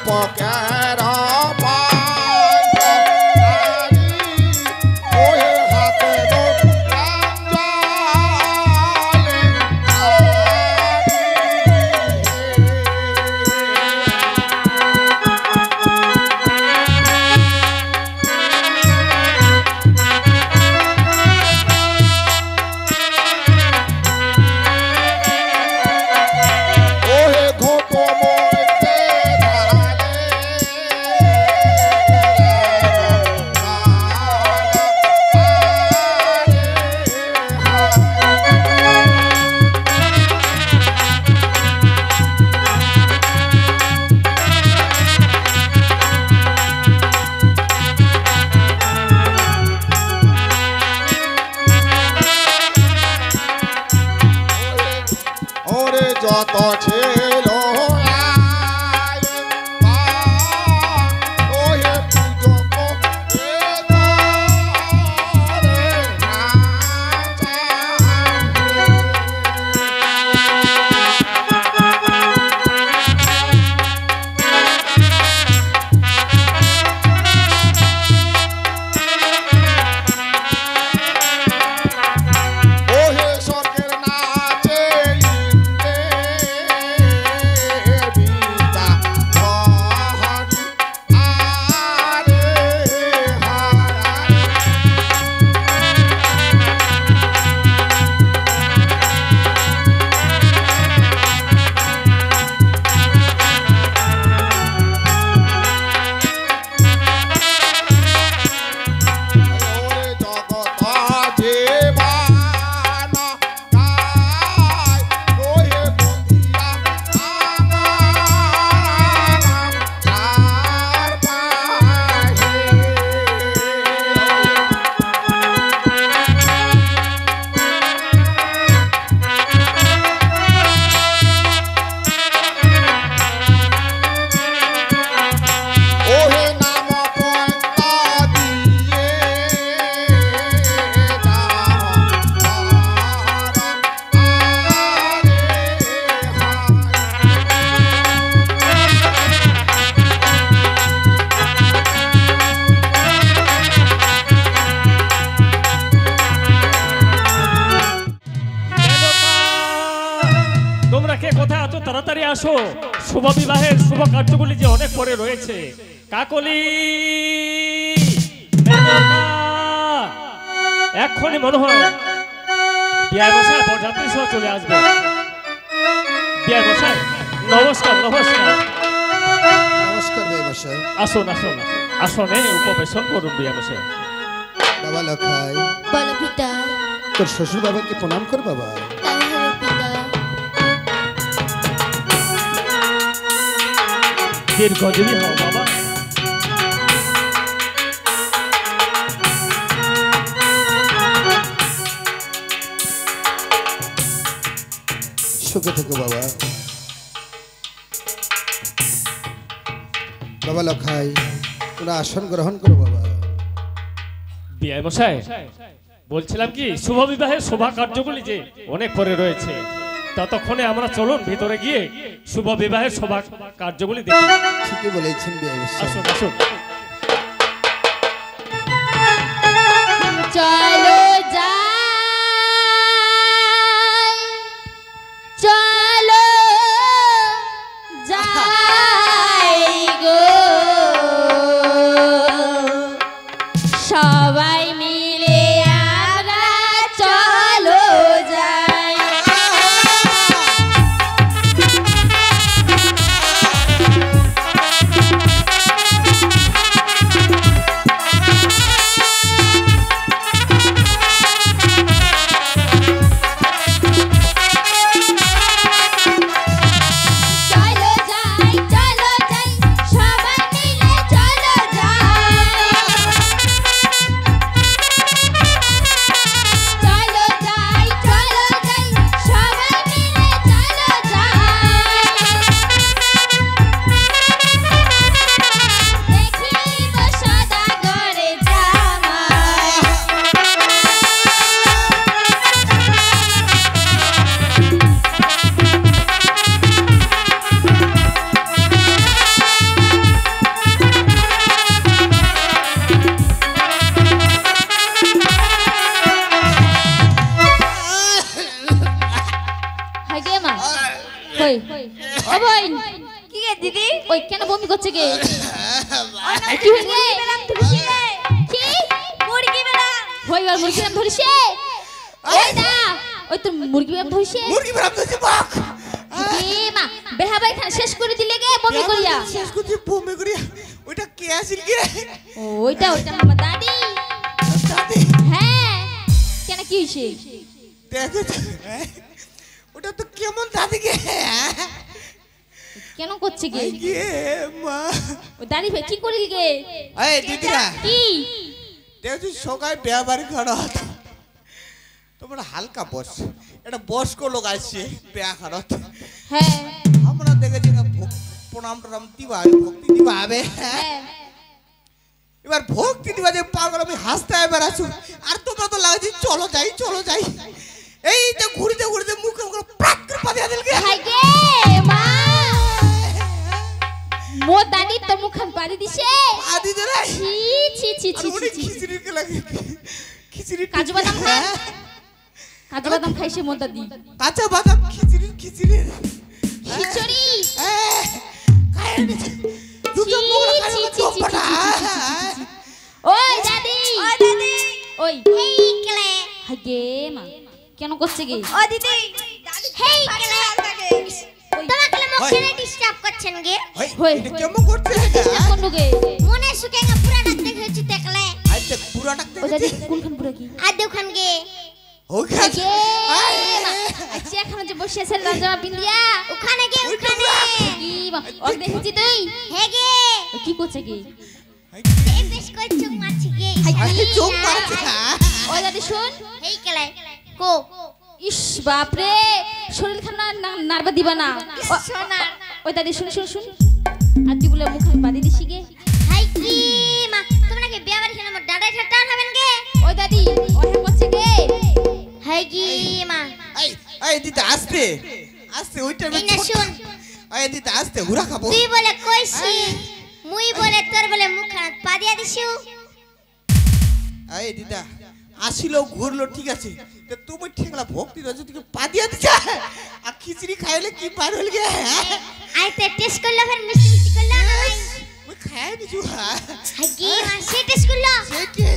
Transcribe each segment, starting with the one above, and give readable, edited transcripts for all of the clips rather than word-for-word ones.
পকেরা যত ছিল আসো শুভ বিবাহের শুভ কার্যগুলি যে অনেক পরে রয়েছে কাকলি এখনই মনে হয় বিয়ার বসায় বরযাত্রী সহ চলে আসবে বিয়ার বসায় নমস্কার নমস্কার নমস্কার বিয়ার বসায় আসুন আসুন আসনে উপবেশন করুন বিয়ার বসায় বাবা লখাই বলো পিতা তোর শ্বশুর বাবাকে প্রণাম কর বাবা দীর্ঘজীবী হও বাবা সুখে থেকো বাবা বাবা লখাই তোরা আসন গ্রহণ করো বাবা বিয়াই মশাই বলছিলাম কি শুভ বিবাহের শোভা কার্যগুলি যে অনেক পরে রয়েছে ততক্ষণে আমরা চলুন ভিতরে গিয়ে শুভ বিবাহের শোভা কার্যগুলি দেখি ঠিকই বলেছেন বিয়াই মশাই আসুন আসুন চলো যাই চলো যাই গো সবাই মিলে আমরা চলো যাই হাই গে মা কই ও ভাই কি গে দিদি ওই কেন বমি করছে গে কি হইছে বেরাম ধরিছে কি মুরগি বেরাম হই আর মুরগি বেরাম ধরিছে ওই দা ওই তো মুরগি বেরাম ধরিছে বাক এ মা বেহাবাই খান শেষ করে দিলে গে বমি করিয়া শেষ করছি বমি করিয়া ওইটা কে আসিল কি রে ওইটা আমার দাদি দাদি হ্যাঁ কেন কি হইছে দেখো ওটা তো কেমন দাদি গে কেন করছে গে গে মা ও দাদি ভাই কি করিল গে এই দিদিরা কি দেখো সকাল বিয়া বাড়ি খাওয়া হতো তোমরা হালকা বস এটা বয়স্ক লোক আসছে বিয়া খাওয়া হ্যাঁ আমরা দেখেছি না প্রণাম টনাম দিবা ভক্তি দিবা হবে হ্যাঁ এবার ভক্তি দিবা যে পাগল আমি হাসতে এবার আছো আর তোমরা তো লাগছে চলো যাই এই যে ঘুরতে ঘুরতে মুখে মুখে প্রাক করে পাদিয়া দিল গে হাই গে মা মো দাদি তো মুখান পাড়ি দিছে আদি দে রে ছি ছি ছি আর উনি ছি খিচুড়ি কে লাগে খিচুড়ি কাজু বাদাম খান কাজু বাদাম খাইছে মো দাদি কাঁচা বাদাম খিচুড়ি খিচুড়ি খায় নিছে দুটো মোগলা খায় তো পটা ওই দাদি ওই হেই কেলে হাই গে মা কেন করছে গে ও দিদি হেই কেলে তোমাকে মুখে ডিস্টার্ব করছেন গে হই এটা কেমন করছে কোন গে মনে সুকে না পুরা ডাকতে হচ্ছে দেখলে আইতে পুরা ডাক ও দাদি কোনখান পুরা কি আর দেখুন গে ওকে হাই গে মা আচ্ছা এখানে যে বসে আছে লাজা বিন্দিয়া ওখানে গে ওখানে কি মা ও দেখেছি তুই হে গে ও কি করছে গে এই বেশ কই চুপ মারছি গে আইতে চোখ মারছে ও দাদি শুন হেই কেলে কো ইস বাপ রে শরীর খানা নারবা দিবা না সোনা ওই দাদি শুন আর তুই বলে মুখ আমি বাঁধি দিছি গে হাই কি মা তোমরা কি বিয়া বাড়ি খেলে মোর দাদাই ঠাট্টা হবেন গে ওই দাদি ওহে করছে গে হাই কি মা এই দিতে আসতে ওইটা এই না শুন এই দিতে আসতে হুরা খাবো তুই বলে কইছি মুই বলে তোর বলে মুখ খানা পা দিয়া দিছু এই দিদা আসিল ঘুরলো ঠিক আছে তো তুমি ঠেকলা ভক্তি রয়েছে তুই পা দিয়া দিছে আর খিচড়ি খাইলে কি পার হল গে আইতে টেস্ট করলো ফের মিষ্টি মিষ্টি করলো না ভাই ওই খাই দিছু হাই কি মা সে টেস্ট করলো সে কে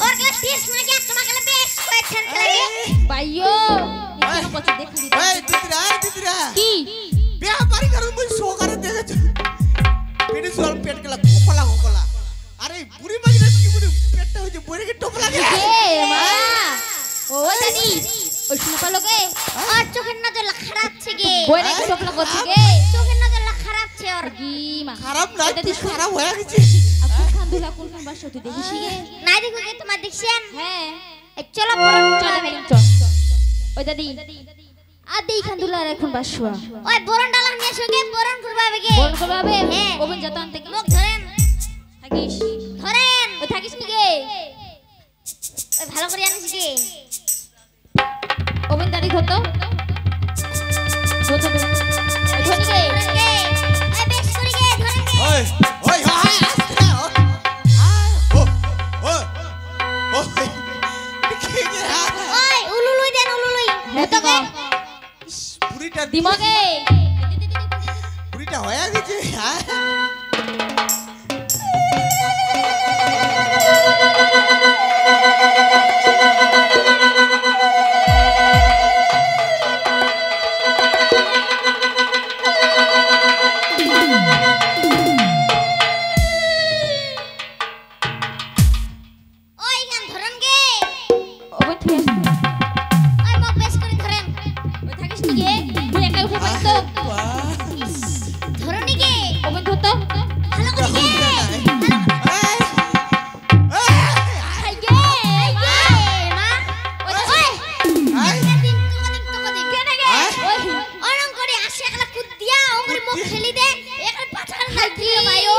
ওর ক্লাস টেস্ট মানে কি তোমাকে বেশ কয়েকখান লাগে বাইও কেন করছে দেখলি এই দিদিরা কি বিয়া বাড়ি করুন মুই সোগারে দেখেছ পেটে সোল পেট গলা খোকলা আরে বুড়ি মাগিনা কি বুড়ি পেটটা হইছে বইরে কে টোপ লাগে এ মা ও দাদি ওই শুনে পালো গে আর চোখের নজর খারাপ ছে গে বই রেখে টপলা করছে গে চোখের নজর খারাপ ছে ওর কি মা খারাপ না দাদি খারাপ হয়ে গেছে কোনখান বাসা তুই দেখিস গে না দেখো গে তোমার দেখছেন হ্যাঁ এই চলো পরম চল চলো চল ওই দাদি আর দেখান দুলার এখন বাসুয়া ওই বরণ ডালা নিয়ে এসো গে বরণ করবে গে বল করবে হ্যাঁ। ওবেন যত আনতে গে মুখ ধরেন থাকিস ধরেন ওই থাকিস নি গে ওই ভালো করে আনিস গে ওবেন দাদি ধরতো ধরতো ওই ধরি গে ধরেন গে ওই বেশ করে গে ধরেন গে ওই আসতে ও কে গে ওই উলুলুই দেন উলুলুই হতো গে বুড়িটা দিমগে বুড়িটা হয়ে গেছে ওই গান ধরেন গে ওবেন ঠিক আছে ওই মুখ বেশ করে ধরেন ওই থাকিস নি গে তুই একা উঠে পারিস তো ধরুন গে ওবেন ধরতো ভালো করে গে খাই গে মা ওই আই দিন তোকে দিন কেনে গে ওই অনং করে আসে একলা কুদ দিয়া ওরে মুখ খেলি দে একলা পাছার না দিয়ে ভাই ও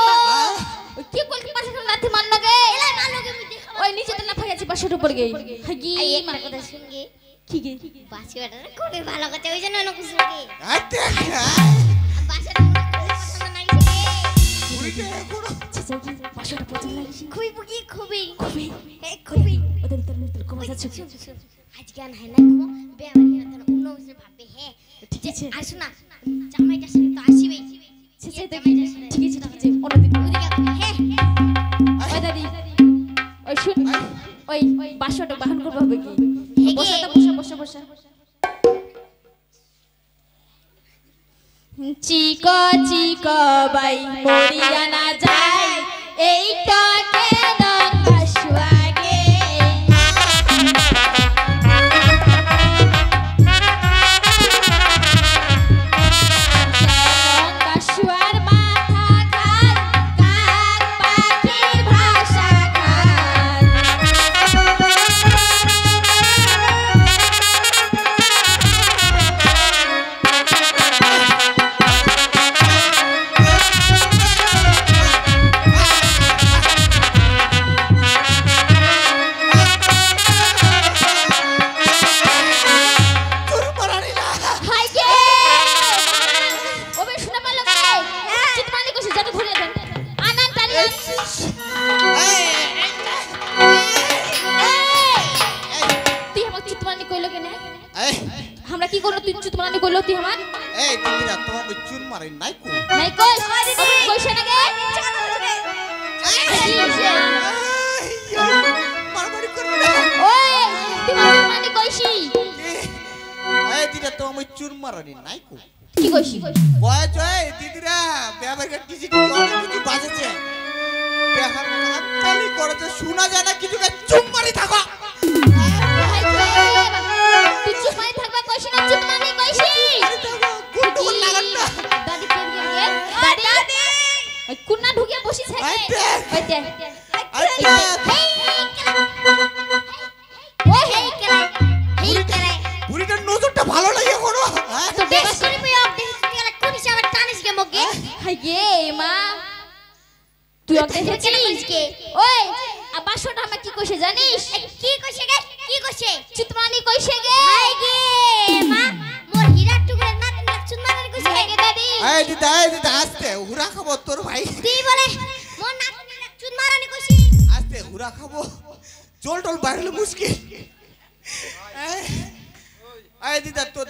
ওই কি কইলি পাশে কোন লাথি মারলো গে এলা মালো গে মুই দেখা ওই নিচে তো না ফাইয়াছি পাশের উপর গে হাগি আই মা একটা কথা শুন গে কি গে বাসি ওটা খুবই ভালো কথা ওই জন্য অনেক কিছু গে আতে বাসাটা পছন্দ নাই গে বুড়িটা এখনো চাচা কি পাশের পছন্দ লাগিছে খুবই বুকি খুবই খুবই খুবই ওদের তোর মিত্র কমা যাচ্ছে আজ গান হয় না গো বেয়ারি না অন্য আছে আর শোনা জামাইটার সাথে তো আসিবেই ঠিক আছে ঠিক আছে অন্যদিন হ্যাঁ ওই দাদি ওই শুন ওই বাসটা বাহন করব হবে কি বসা বসা চিকো চিকো বাই মরিয়া না যায় এই তো কেন বাসুয়াগে বাসুয়ার মাথা খান কাক পাখির ভাষা খান হাই গে ওবে শুনে পারলো কে চিত মালি কইছে জানো ধরে দেন আনান তালি তুই আমাকে চিত মালি কইলো কেন আমরা কি করব তুই চিত মালি কইলো তুই আমার এই দিদিরা তোমাকে চুন মারি নাই কো নাই কই কইছে না গে মারমারি করবে না ওই তুই চিত মালি কইছি এই দিদিরা তোমাকে চুন মারি নাই কো কি কইছি বয় জয় দিদিরা ব্যবহার টিসিটি অনেক কিছু বাজেছে ব্যবহার কালি করেছে শোনা যায় না কিছু চুপ মারি থাকো তুই চুপ মারি থাকবা কইছি না চিত মালি কইছি গুড লাগান না দাদি কে দিয়ে দাদি ওই কুন্না ঢুকিয়ে বসিস হ্যাঁ ওই দে ওই হেই কেলাই বুড়িটার নজরটা ভালো লাগে কোনো তো বেশ বেশ করে পেয়ে আপনি কোন হিসাবে টানিস গে মগে হাই গে মা তুই ওকে দেখেছিস কে ওই আর বাসটা আমরা কি কইছে জানিস কি কইছে গে কি কইছে চিতমানি কইছে গে হাই গে মা মোর হীরা টুকরা নাতিন চুন মারানি কইছে গে দাদি এই দিদা আস্তে হুরা খাবো তোর ভাই তুই বলে মোর নাতিন চুন মারানি কইছি আস্তে হুরা খাবো জল টল বাইরে মুশকিল এই দিদা তোর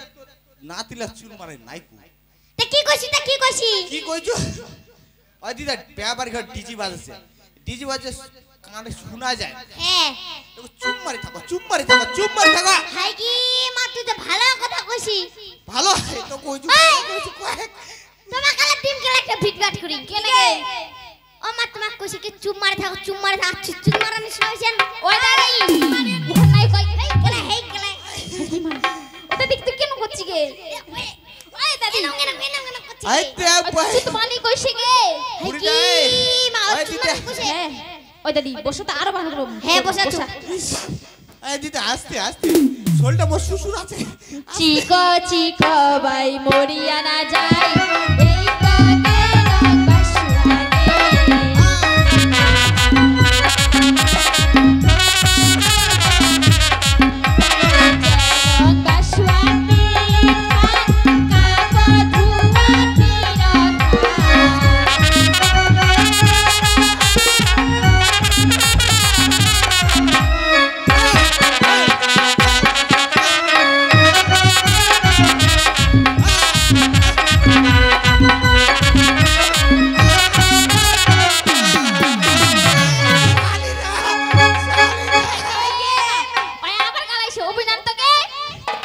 নাতিলা চুন মারে নাই কো তা কি কইছি কি কইছো ওই দিদা ব্যবহার ঘর ডিজি বাজছে কানে শোনা যায় হ্যাঁ চুপ মারি থাকো হাই কি মা তুই তো ভালো কথা কইছি ভালো এই তো কইছো তোমার কালে টিম খেলা একটা ফিটবাট করি কেন গে ও মা তোমাক কইছি কি চুপ মারি থাকো চুপ মারানি শুনাইছেন ওই দাদি মুখ নাই কই হেই কেলা ওটা দেখতে কেন করছি গে ওই দাদি কেন করছি এই তে চিতমানি কইছে গে বুড়িটা কি মা ওই চুপ দিদা মারানি কইছে হ্যাঁ ওই দাদি বসো তো আরো ভালো করব হ্যাঁ বসা তুই এই দিদা আস্তে শোলটা মোর শ্বশুর আছে চিকো চিকো বাই মরিয়া না যায় এই তো কেন বাসুয়াগে বাসুয়াগে খান কাপড় ধুয়াতি ওই আবার গালাইছে অভিনয় তো গে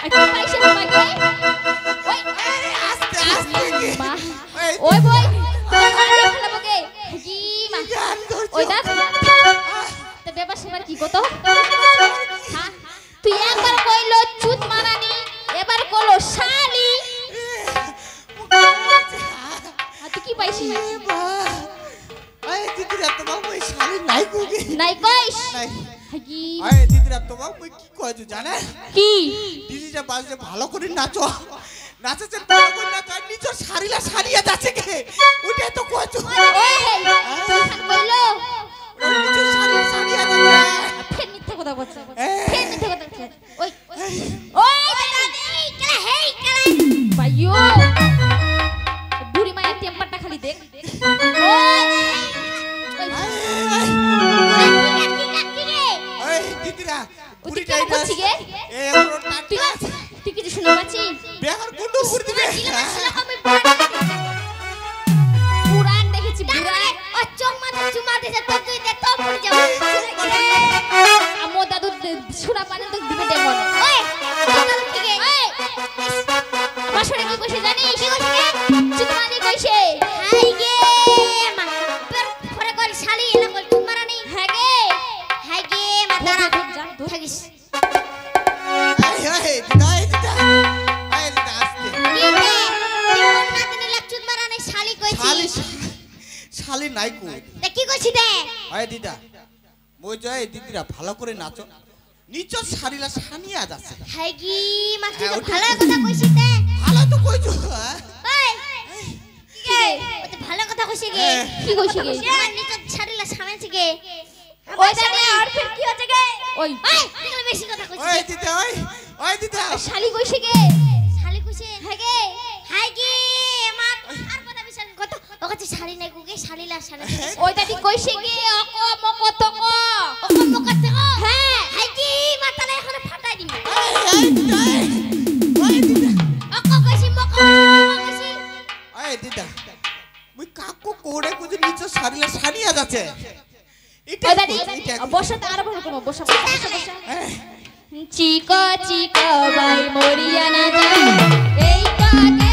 আর কি পাইছে তোমাকে ওই আস্তে মা ওই বই তোর গালি ফেলাবো গে কি মা ওই দেখ তো বেবা সেবার কি কত হ্যাঁ তুই একবার কইলো চুত মারানি এবার কইলো শালি আর তুই কি পাইছিস এই দিদিরা তোমার মই শালি নাই কোগে নাই কইস নাই কি এই দিদিরা তোমার মই কি কইছো জানা কি দিদিটা বাজে ভালো করে নাচো নাচেছেন ভালো করে নাচো আর নিচে সারিয়া যাচ্ছে কে ওইটাই তো কইছো ওই তুই খান কইলো নিচে সারিয়া যাচ্ছে ফের মিথ্যা কথা বলছে এই। ফের মিথ্যা কথা বলছে ওই ওই দাদি কেলা হেই কেলা ভাইও বুড়ি মায়ের টেম্পারটা খালি দেখ ওই এই দিদিরা তুই পুরি কেন করছিস গে এই আমার তুই টাকা তুই কিছু শুনে পাচ্ছি বেহার গুন্ডুর করে দিবে আমি পুরাণ দেখেছি পুরাণ ও চোখ মাথা চুমা দিছে তো তুই দে তো পড়ে যাবে আমো দাদু শুনা পানে তো দিবে দেখো ওই দাদু কি গে আমার শুনে কি কইছে জানিস কি কইছে গে চুমানি কইছে হাই গে মা পের ফরে কল শালি এনা কল চুমারানি হ্যাঁ গে হাই গে মা দাঁড়া জান তো থাকিস দিদা আসতে কি রে তুই কোন নাতনি লাগ চুমারানি শালি কইছি শালি নাই কো তে কি কইছি দে দিদা মই জয় দিদিরা ভালো করে নাচো নিচো শাড়িলা সানিয়া যাচ্ছে হাই গে মা তুই হ্যাঁ, তো ওটা- ভালো কথা কইছি দে ভালো তো কইছো ওই কি গে ও তো ভালো কথা কইছি গে কি কইছে গে আমার নিচে ছাড়িলা সামেছে গে ওই দাদা আর ফির কি হচ্ছে গে ওই ওই তুই বেশি কথা কইছিস ওই দিদা ওই দিদা শালি কইছে গে শালি কইছে হ্যাঁ গে হাই গে মা আর কথা বিশাল কত ও কাছে শালি নাই গুগে শালিলা শালি ওই দাদি কইছে গে অক মক তক ও কম করতে ও হ্যাঁ হাই গে মা তালে এখন ফাটাই দিবি ওই দিদা ও কম কইছি মক কইছি ওই দিদা মুই কাকু কোড়ে কুজি নিচো শাড়িলা সানিয়া যাচ্ছে ওই দাদি বসো তো আর ভালো করো বসো বসো চিকো চিকো বাই মরিয়া না যায় এই কাকে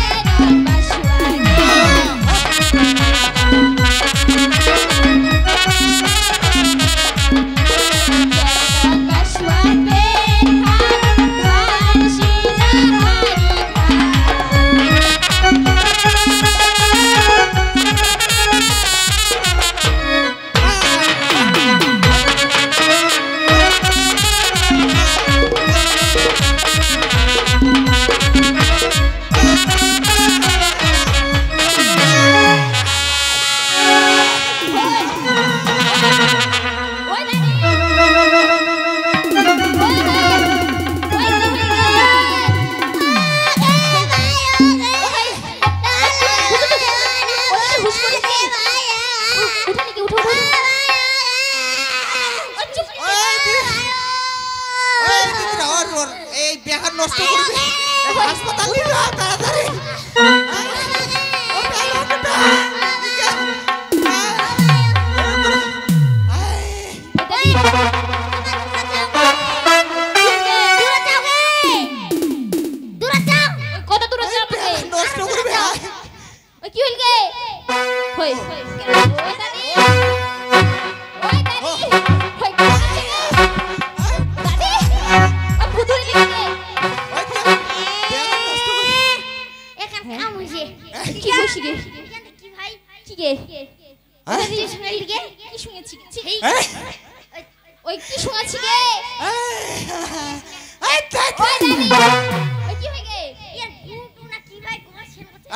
এই বেহার নষ্ট করবে হাসপাতাল নিয়ে যাও তাড়াতাড়ি কত দূর আছে আমাকে নষ্ট করবে ওই কি হইল গে হই ওই দাদি ওই দাদি হই দাদি আ ভুতুরে লিখে এখান কাম হইছে কি কইছি গে কি ভাই কি গে দাদি শুনাই দিকে কি শুনেছি এই ওই কি শুনেছি গে এই দেখ ওই দাদি ওই কি হই গে ইয়ার গুটু না কি ভাই কোছেন কথা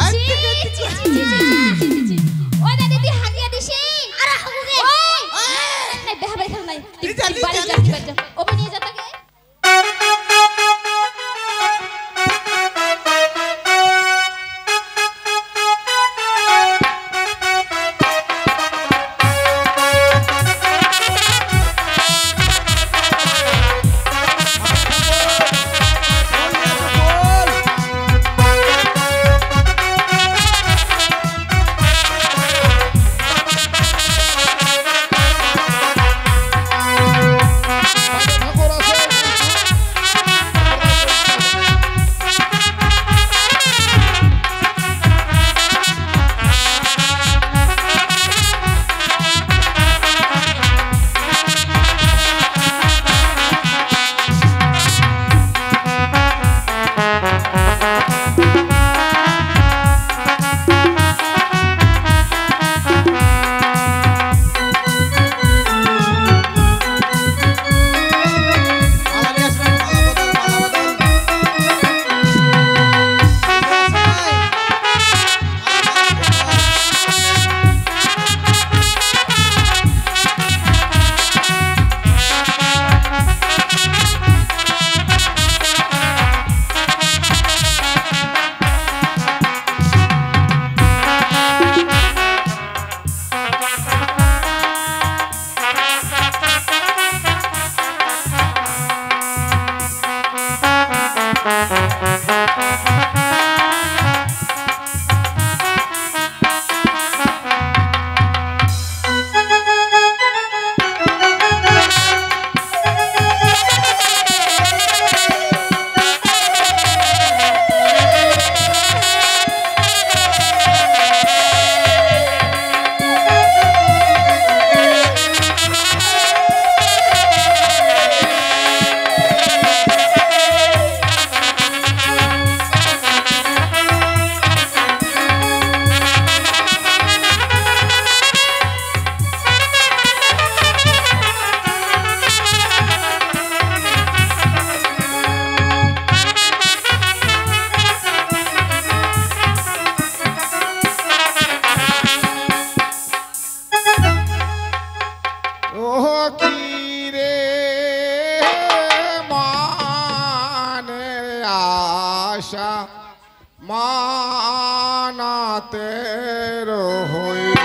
ওই দাদি তুই হাগিয়া দিছি আরে হাগুগে ওই নাই বেহা বাড়ি খাল নাই তুই বাড়ি যা কি বাড়ি ওবে নিয়ে যা তাকে ওই আশা মানাতে রই